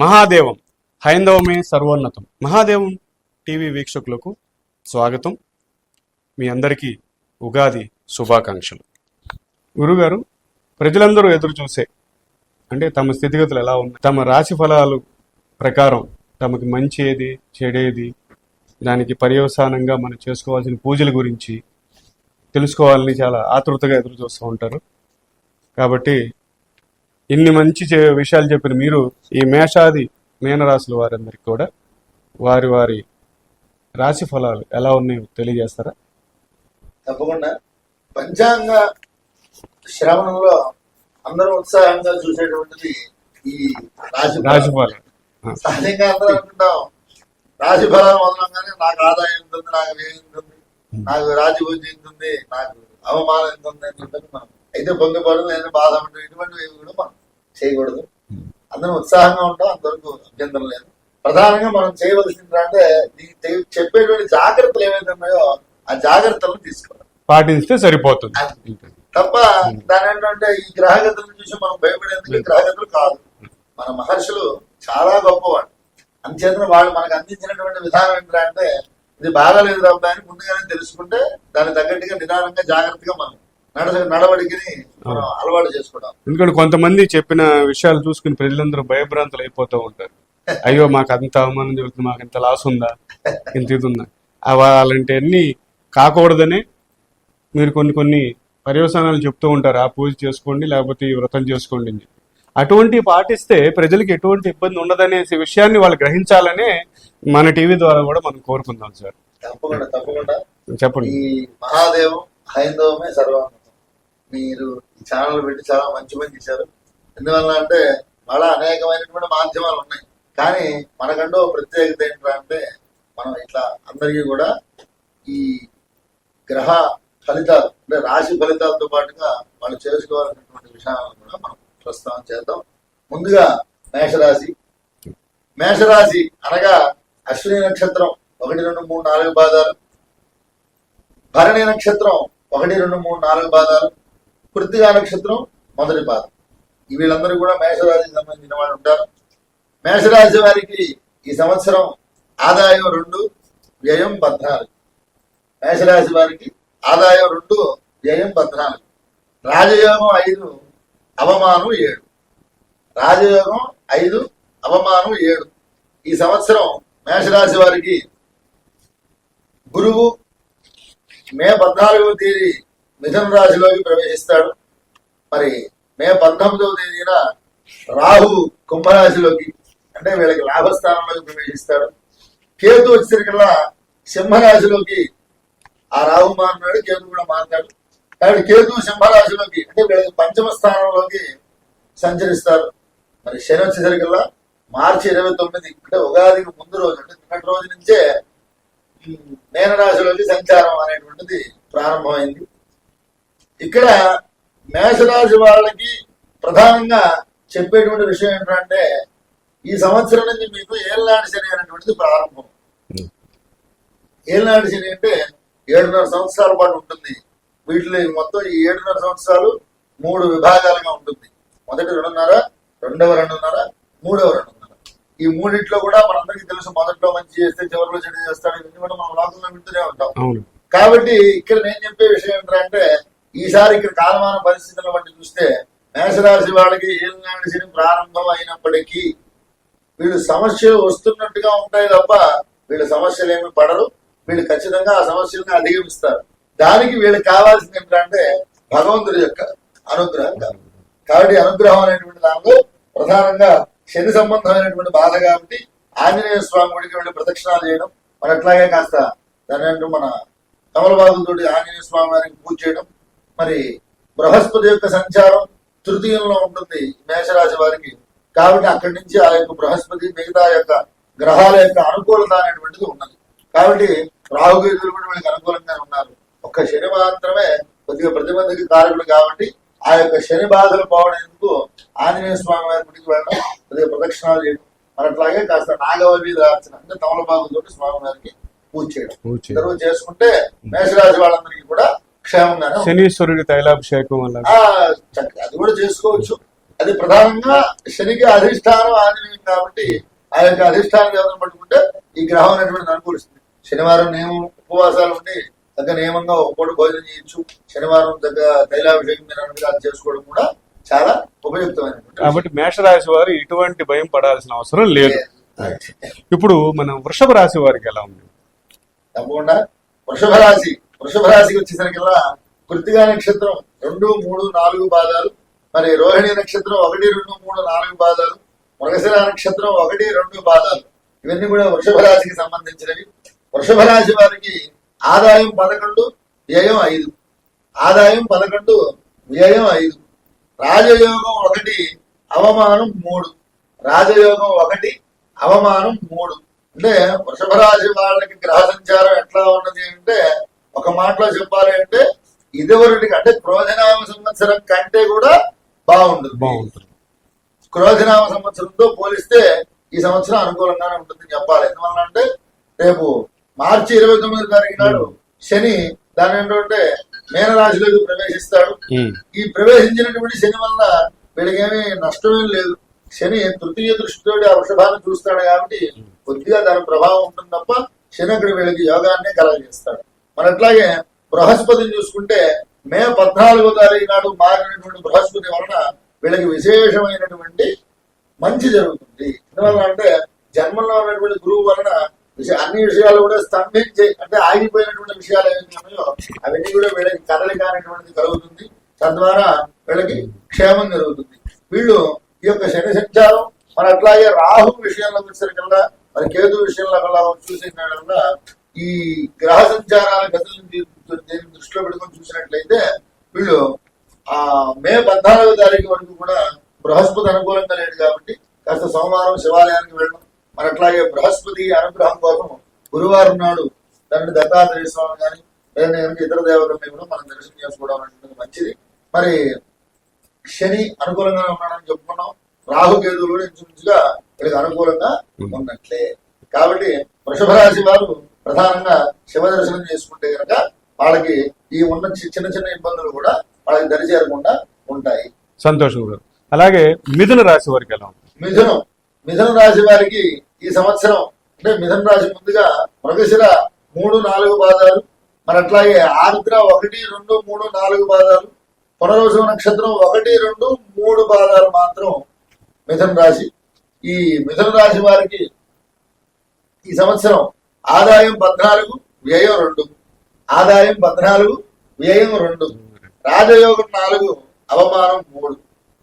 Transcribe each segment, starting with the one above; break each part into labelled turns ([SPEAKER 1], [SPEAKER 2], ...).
[SPEAKER 1] మహాదేవం హైందవమే సర్వోన్నతం. మహాదేవం TV వీక్షకులకు స్వాగతం. మీ అందరికీ ఉగాది శుభాకాంక్షలు. గురుగారు, ప్రజలందరూ ఎదురు చూసే అంటే తమ స్థితిగతులు ఎలా ఉన్నాయి, తమ రాశి ఫలాలు ప్రకారం తమకి మంచి ఏది చెడేది, దానికి పర్యవసానంగా మనం చేసుకోవాల్సిన పూజల గురించి తెలుసుకోవాలని చాలా ఆతృతగా ఎదురు చూస్తూ ఉంటారు. కాబట్టి ఇన్ని మంచి విషయాలు చెప్పిన మీరు ఈ మేషాది మీనరాశుల వారందరికీ కూడా వారి వారి రాశి ఫలాలు ఎలా ఉన్నాయో తెలియజేస్తారా?
[SPEAKER 2] తప్పకుండా. పంచాంగ శ్రవణంలో అందరూ ఉత్సాహంగా చూసేటువంటిది ఈ రాశి ఫలాలు. సహజంగా అందరూ అనుకుంటాం రాశి ఫలాలు మొదలంగానే నాకు ఆదాయం ఎంత ఉంది, నాకు వ్యయం ఎంత ఉంది, నాకు రాజభూతి ఎంత ఉంది, నాకు అవమానం ఎంత ఉంది అని చెప్పి మనం అయితే పొంగిపడదు, లేదా బాధ ఉంటుంది, ఇటువంటివి కూడా మనం చేయకూడదు. అందరం ఉత్సాహంగా ఉంటాం, అంతవరకు అభ్యంతరం లేదు. ప్రధానంగా మనం చేయవలసింది అంటే చెప్పేటువంటి జాగ్రత్తలు ఏవైతే ఉన్నాయో ఆ జాగ్రత్తలను తీసుకోవాలి,
[SPEAKER 1] పాటిస్తే సరిపోతుంది
[SPEAKER 2] తప్ప దాని ఏంటంటే ఈ గ్రహగతులను చూసి మనం భయపడేందుకు గ్రహగతులు కాదు. మన మహర్షులు చాలా గొప్పవాడు. అంచేతన వాళ్ళు మనకు అందించినటువంటి విధానం ఏంటంటే ఇది బాగాలేదు రాబోయే అని ముందుగానే తెలుసుకుంటే దానికి తగ్గట్టుగా నిదానంగా జాగ్రత్తగా మనం నడవడికిని మనం అలవాటు చేసుకోవడం.
[SPEAKER 1] ఎందుకంటే కొంతమంది చెప్పిన విషయాలు చూసుకుని ప్రజలందరూ భయభ్రాంతులు అయిపోతూ ఉంటారు. అయ్యో మాకు అంత అవమానం జరుగుతుంది, మాకు ఇంత లాస్ ఉందా, ఇంత ఇది ఉందా, అలాంటి అన్ని కాకూడదని మీరు కొన్ని పర్యవసానాలు చెప్తూ ఉంటారు. ఆ పూజ చేసుకోండి, లేకపోతే ఈ వ్రతం చేసుకోండి అని. అటువంటి పాటిస్తే ప్రజలకు ఎటువంటి ఇబ్బంది ఉండదనే విషయాన్ని వాళ్ళు గ్రహించాలనే మన టీవీ ద్వారా కూడా మనం కోరుకుందాం సార్.
[SPEAKER 2] తప్పకుండా తప్పకుండా
[SPEAKER 1] చెప్పండి.
[SPEAKER 2] ఈ మహాదేవం హైందవమే సర్వోన్నతం. మీరు ఈ ఛానల్ పెట్టి చాలా మంచి పని చేశారు. ఎందువల్ల అంటే చాలా అనేకమైనటువంటి మాధ్యమాలు ఉన్నాయి, కానీ మనకంటూ ప్రత్యేకత ఏంటంటే మనం ఇట్లా అందరికీ కూడా ఈ గ్రహ ఫలితాలు అంటే రాశి ఫలితాలతో పాటుగా వాళ్ళు చేసుకోవాల్సినటువంటి విషయాలను కూడా మనం ప్రస్తావన చేద్దాం. ముందుగా మేషరాశి. మేషరాశి అనగా అశ్విని నక్షత్రం 1, 2, 3, 4 పాదాలు, భరణి నక్షత్రం 1, 2, 3, 4 పాదాలు, కృత్తికా నక్షత్రం మొదటి పాదం. వీళ్ళందరూ కూడా మేషరాశికి సంబంధించిన వాళ్ళు ఉంటారు. మేషరాశి వారికి ఈ సంవత్సరం ఆదాయం 2, వ్యయం 14. మేషరాశి వారికి ఆదాయం 2, వ్యయం 14. రాజయోగం 5, అవమానం 7. రాజయోగం 5, అవమానం 7. ఈ సంవత్సరం మేషరాశి వారికి గురువు మే 14వ తేదీ మిథున రాశిలోకి ప్రవేశిస్తాడు. మరి మే 19వ తేదీన రాహు కుంభరాశిలోకి అంటే వీళ్ళకి లాభస్థానంలోకి ప్రవేశిస్తాడు. కేతు వచ్చేసరికల్లా సింహరాశిలోకి ఆ రాహు మారినాడు, కేతు కూడా మారినాడు. కాబట్టి కేతు సింహరాశిలోకి అంటే వీళ్ళకి పంచమ స్థానంలోకి సంచరిస్తారు. మరి శని వచ్చేసరికల్లా మార్చి 29 అంటే ఉగాదికి ముందు రోజు అంటే నిన్నటి రోజు నుంచే మీనరాశిలోకి సంచారం అనేటువంటిది ప్రారంభమైంది. ఇక్కడ మేషరాశి వాళ్ళకి ప్రధానంగా చెప్పేటువంటి విషయం ఏంటంటే ఈ సంవత్సరం నుంచి మీకు ఏళ్ళనాటి శని అనేటువంటిది ప్రారంభం. ఏళ్ళనాటి శని అంటే 7.5 సంవత్సరాల పాటు ఉంటుంది. వీటిలో మొత్తం ఈ 7.5 సంవత్సరాలు 3 విభాగాలుగా ఉంటుంది. మొదటి 2.5, రెండవ 2.5, మూడవ 2.5. ఈ మూడిట్లో కూడా మనందరికీ తెలుసు, మొదట్లో మంచి చేస్తే చివరిలో చెడు చేస్తాడు, ఇవన్నీ కూడా మనం లోకంలో వింటూనే ఉంటాం. కాబట్టి ఇక్కడ నేను చెప్పే విషయం ఏంటంటే ఈసారి ఇక్కడ కాలమాన పరిస్థితుల బట్టి చూస్తే మేషరాశి వాళ్ళకి ఏళ్ళనాటి శని ప్రారంభం అయినప్పటికీ వీళ్ళు సమస్యలు వస్తున్నట్టుగా ఉంటాయి తప్ప వీళ్ళ సమస్యలు ఏమి పడరు. వీళ్ళు ఖచ్చితంగా ఆ సమస్యలను అధిగమిస్తారు. దానికి వీళ్ళకి కావాల్సింది ఏంటంటే భగవంతుడి యొక్క అనుగ్రహం. కాబట్టి అనుగ్రహం అనేటువంటి దానిలో ప్రధానంగా శని సంబంధమైనటువంటి బాధ కాబట్టి ఆంజనేయ స్వామి గుడికి వెళ్ళి ప్రదక్షిణాలు చేయడం, మరి అట్లాగే కాస్త దాని అంటూ మన కమలబాబుతోటి ఆంజనేయ స్వామి వారికి పూజ చేయడం. మరి బృహస్పతి యొక్క సంచారం తృతీయంలో ఉంటుంది మేషరాశి వారికి. కాబట్టి అక్కడి నుంచి ఆ యొక్క బృహస్పతి మిగతా యొక్క గ్రహాల యొక్క అనుకూలత అనేటువంటిది ఉన్నది. కాబట్టి రాహుకేతులు కూడా వీళ్ళకి అనుకూలంగా ఉన్నారు. ఒక్క శని మాత్రమే కొద్దిగా ప్రతిబంధకి కారకుడు. కాబట్టి ఆ యొక్క శని బాధలు పోవడానికి ఆంజనేయ స్వామి వారి గుడికి వెళ్ళడం, కొద్దిగా ప్రదక్షిణాలు చేయడం, మరి అట్లాగే కాస్త నాగవల్లి దార్చన అంటే తమలపాకులతో స్వామి వారికి పూజ చేయడం. ఇద్దరు చేసుకుంటే మేషరాశి వాళ్ళందరికీ కూడా క్షేమంగానే
[SPEAKER 1] శనీశ్వరుడి తైలాభిషేకం వల్ల
[SPEAKER 2] అది కూడా చేసుకోవచ్చు. అది ప్రధానంగా శనికి అధిష్టానం ఆంజనేయం కాబట్టి ఆ యొక్క అధిష్టాన దేవతను పట్టుకుంటే ఈ గ్రహం అనేటువంటి అనుకూలిస్తుంది. శనివారం నియమం ఉపవాసాలు ఉండి తగ్గ నియమంగా ఒక పూట భోజనం చేయొచ్చు. శనివారం తగ్గ తైలాభిషేకం మీరు అనుగ్రహాలు చేసుకోవడం కూడా చాలా ఉపయుక్తమైనటువంటి.
[SPEAKER 1] కాబట్టి మేషరాశి వారు ఇటువంటి భయం పడాల్సిన అవసరం లేదు. ఇప్పుడు మనం వృషభ రాశి వారికి ఎలా ఉంది?
[SPEAKER 2] తప్పకుండా వృషభ రాశికి వచ్చేసరికల్లా కృత్తికా నక్షత్రం 2, 3, 4 పాదాలు, మరి రోహిణి నక్షత్రం 1, 2, 3, 4 పాదాలు, మృగశిర నక్షత్రం 1, 2 పాదాలు, ఇవన్నీ కూడా వృషభ రాశికి సంబంధించినవి. వృషభ రాశి వారికి ఆదాయం 11, వ్యయం 5. ఆదాయం 11, వ్యయం 5. రాజయోగం 1, అవమానం 3. రాజయోగం 1, అవమానం 3. అంటే వృషభ రాశి వాళ్ళకి గ్రహ సంచారం ఎట్లా ఉన్నది అంటే, ఒక మాటలో చెప్పాలి అంటే ఇదివరటికి అంటే క్రోధనామ సంవత్సరం కంటే కూడా బాగుంటుంది. క్రోధనామ సంవత్సరంతో పోలిస్తే ఈ సంవత్సరం అనుకూలంగానే ఉంటుంది చెప్పాలి. ఎందువల్ల అంటే రేపు మార్చి 29 తారీఖు నాడు శని దాని ఏంటంటే మీనరాశిలోకి ప్రవేశిస్తాడు. ఈ ప్రవేశించినటువంటి శని వల్ల వీళ్ళకేమీ నష్టమేం లేదు. శని తృతీయ దృష్టితో ఆ వృషభాన్ని చూస్తాడు కాబట్టి కొద్దిగా దాని ప్రభావం ఉంటుంది తప్ప శని అక్కడ వీళ్ళకి యోగాన్నే కలగజేస్తాడు. మరి అట్లాగే బృహస్పతిని చూసుకుంటే మే 14వ తారీఖు నాడు మారినటువంటి బృహస్పతి వలన వీళ్ళకి విశేషమైనటువంటి మంచి జరుగుతుంది. ఎందువల్ల అంటే జన్మంలో ఉన్నటువంటి గురువు వలన అన్ని విషయాలు కూడా స్తంభించి అంటే ఆగిపోయినటువంటి విషయాలు ఏమైనా ఉన్నాయో అవన్నీ కూడా వీళ్ళకి కదలిక అనేటువంటిది కలుగుతుంది. తద్వారా వీళ్ళకి క్షేమం జరుగుతుంది. వీళ్ళు ఈ యొక్క శని సంచారం మరి అట్లాగే రాహు విషయంలో వచ్చేసరికల్లా మరి కేతు విషయంలో కల్లా చూసిన ఈ గ్రహ సంచారాల గతులను దృష్టిలో పెట్టుకొని చూసినట్లయితే వీళ్ళు మే 14వ తారీఖు వరకు కూడా బృహస్పతి అనుకూలంగా లేదు కాబట్టి కాస్త సోమవారం శివాలయానికి వెళ్ళడం, మరి అట్లాగే బృహస్పతి అనుగ్రహం కోసం గురువారం నాడు తండ్రి దత్తాత్రేయ స్వామి కానీ లేదంటే ఇతర దేవతల్ని కూడా మనం దర్శనం చేసుకోవడం అనేది మంచిది. మరి శని అనుకూలంగా ఉన్నాడని చెప్పుకున్నాం. రాహుకేతువులు కూడా ఇంచుమించుగా వీళ్ళకి అనుకూలంగా ఉన్నట్లే. కాబట్టి వృషభ రాశి వారు ప్రధానంగా శివ దర్శనం చేసుకుంటే కనుక వాళ్ళకి ఈ ఉన్న చిన్న చిన్న ఇబ్బందులు కూడా వాళ్ళకి దరిచేరకుండా ఉంటాయి.
[SPEAKER 1] సంతోషం. అలాగే మిథున రాశి వారికి ఎలా ఉంది?
[SPEAKER 2] మిథున రాశి వారికి ఈ సంవత్సరం అంటే మిథున రాశి ముందుగా మృగశిర 3, 4 పాదాలు, మరి అట్లాగే ఆర్ద్ర 1, 2, 3, 4 పాదాలు, పునర్వసు నక్షత్రం 1, 2, 3 పాదాలు మాత్రం మిథున రాశి. ఈ మిథున రాశి వారికి ఈ సంవత్సరం ఆదాయం 14, వ్యయం 2. ఆదాయం 14, వ్యయం 2. రాజయోగం 4, అవమానం 3.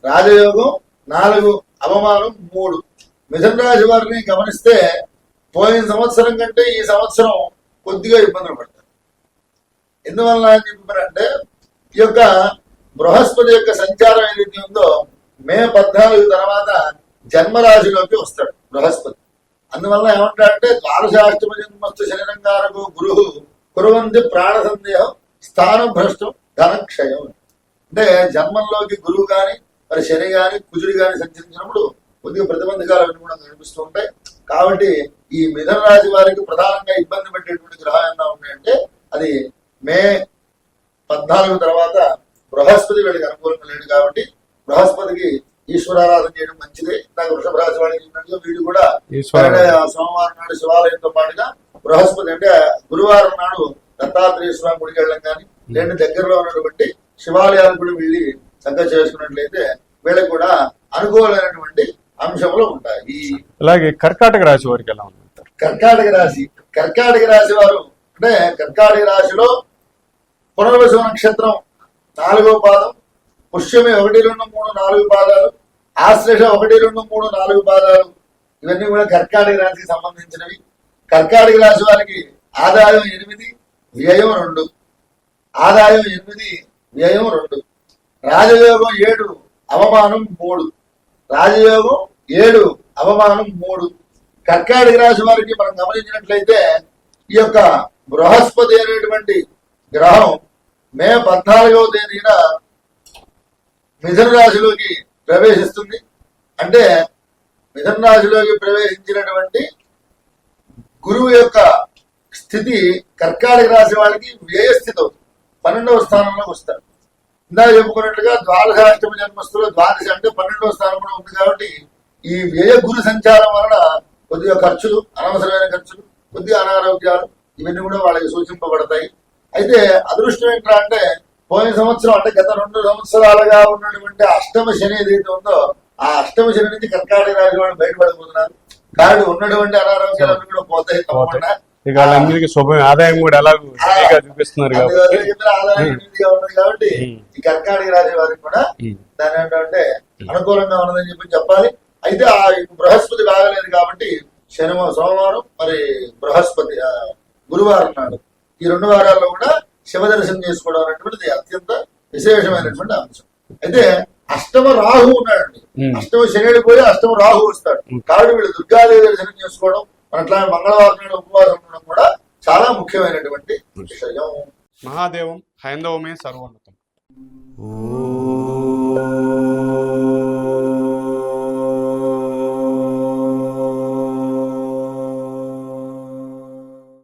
[SPEAKER 2] రాజయోగం 4, అవమానం 3. మిథున రాశి వారిని గమనిస్తే పోయిన సంవత్సరం కంటే ఈ సంవత్సరం కొద్దిగా ఇబ్బందులు పడతారు. ఎందువల్ల అని చెప్పారంటే ఈ యొక్క బృహస్పతి యొక్క సంచారం ఏదైతే ఉందో మే 14 తర్వాత జన్మరాశిలోకి వస్తాడు బృహస్పతి. అందువల్ల ఏమంటాడంటే ద్వాదశాష్టమ జన్మస్థ శనిరంగారకు గురు కురువంతి ప్రాణ సందేహం స్థానం భ్రష్టం ధనక్షయం. అంటే జన్మంలోకి గురువు గాని మరి శని గాని కుజుడు గాని సంచరించినప్పుడు కొద్దిగా ప్రతిబంధకాలు అన్ని కూడా కనిపిస్తూ ఉంటాయి. కాబట్టి ఈ మిథున రాశి వారికి ప్రధానంగా ఇబ్బంది పెట్టేటువంటి గ్రహాలు ఏమైనా ఉన్నాయంటే అది మే 14 తర్వాత బృహస్పతి వీళ్ళకి అనుకూలంగా లేడు కాబట్టి బృహస్పతికి ఈశ్వరారాధన చేయడం మంచిదే. నాకు వృషభ రాశి వాడికి చెప్పినట్టుగా వీడు కూడా సోమవారం నాడు శివాలయంతో పాటుగా బృహస్పతి అంటే గురువారం నాడు దత్తాత్రేయ స్వామి గుడికి వెళ్ళడం కానీ లేదంటే దగ్గరలో ఉన్నటువంటి శివాలయాలు కూడా వెళ్ళి చక్కగా చేసుకున్నట్లయితే వీళ్ళకి కూడా అనుకూలమైనటువంటి అంశంలో ఉంటాయి.
[SPEAKER 1] అలాగే కర్కాటక రాశి వారికి ఎలా ఉంది?
[SPEAKER 2] కర్కాటక రాశి వారు అంటే కర్కాటక రాశిలో పునర్వసు నక్షత్రం 4వ పాదం, పుష్యమి 1, 2, 3, 4 పాదాలు, ఆశ్లేష 1, 2, 3, 4 పాదాలు, ఇవన్నీ కూడా కర్కాటక రాశికి సంబంధించినవి. కర్కాటక రాశి వారికి ఆదాయం 8, వ్యయం 2. ఆదాయం 8, వ్యయం 2. రాజయోగం 7, అవమానం 3. రాజయోగం 7, అవమానం 3. కర్కాటక రాశి వారికి మనం గమనించినట్లయితే ఈ యొక్క బృహస్పతి అనేటువంటి గ్రహం మే 14వ తేదీన మిథున రాశిలోకి ప్రవేశిస్తుంది. అంటే మిథున రాశిలోకి ప్రవేశించినటువంటి గురువు యొక్క స్థితి కర్కాటక రాశి వాళ్ళకి వ్యయ స్థితి అవుతుంది, 12వ స్థానంలోకి వస్తారు. ఇందాక చెప్పుకున్నట్లుగా ద్వాదశాష్టమి జన్మస్తులు ద్వాదశ అంటే 12వ స్థానంలో ఉంది కాబట్టి ఈ వ్యయ గురు సంచారం వలన కొద్దిగా ఖర్చులు, అనవసరమైన ఖర్చులు, కొద్దిగా అనారోగ్యాలు ఇవన్నీ కూడా వాళ్ళకి సూచింపబడతాయి. అయితే అదృష్టం ఏంట్రా అంటే పోయిన సంవత్సరం అంటే గత 2 సంవత్సరాలుగా ఉన్నటువంటి అష్టమ శని ఏదైతే ఉందో ఆ అష్టమ శని నుంచి కర్కాటక రాశి వాళ్ళు బయటపడిపోతున్నారు. కాబట్టి ఉన్నటువంటి అనారోగ్యాలను కూడా పోతాయి తప్పకుండా.
[SPEAKER 1] ఇక వాళ్ళందరికీ శుభం ఆదాయం కూడా ఎలాగో చూపిస్తున్నారు
[SPEAKER 2] ఆదాయం ఉన్నది కాబట్టి ఈ కర్కాటక రాశి వారికి కూడా దాని ఏంటంటే అనుకూలంగా ఉన్నదని చెప్పాలి. అయితే ఆ బృహస్పతి బాగలేదు కాబట్టి సోమవారం మరి బృహస్పతి గురువారం నాడు ఈ 2 వారాల్లో కూడా శివ దర్శనం చేసుకోవడం అనేటువంటిది అత్యంత విశేషమైనటువంటి అంశం. అయితే అష్టమ రాహు ఉన్నాడండి, అష్టమ శని పోయి అష్టమ రాహు వస్తాడు. కాబట్టి వీళ్ళు దుర్గాదేవి దర్శనం చేసుకోవడం, అట్లా మంగళవారం నాడు ఉపవాసం ఉండడం కూడా చాలా ముఖ్యమైనటువంటి విషయం.
[SPEAKER 1] మహాదేవం హైందవమే సర్వోన్నతం.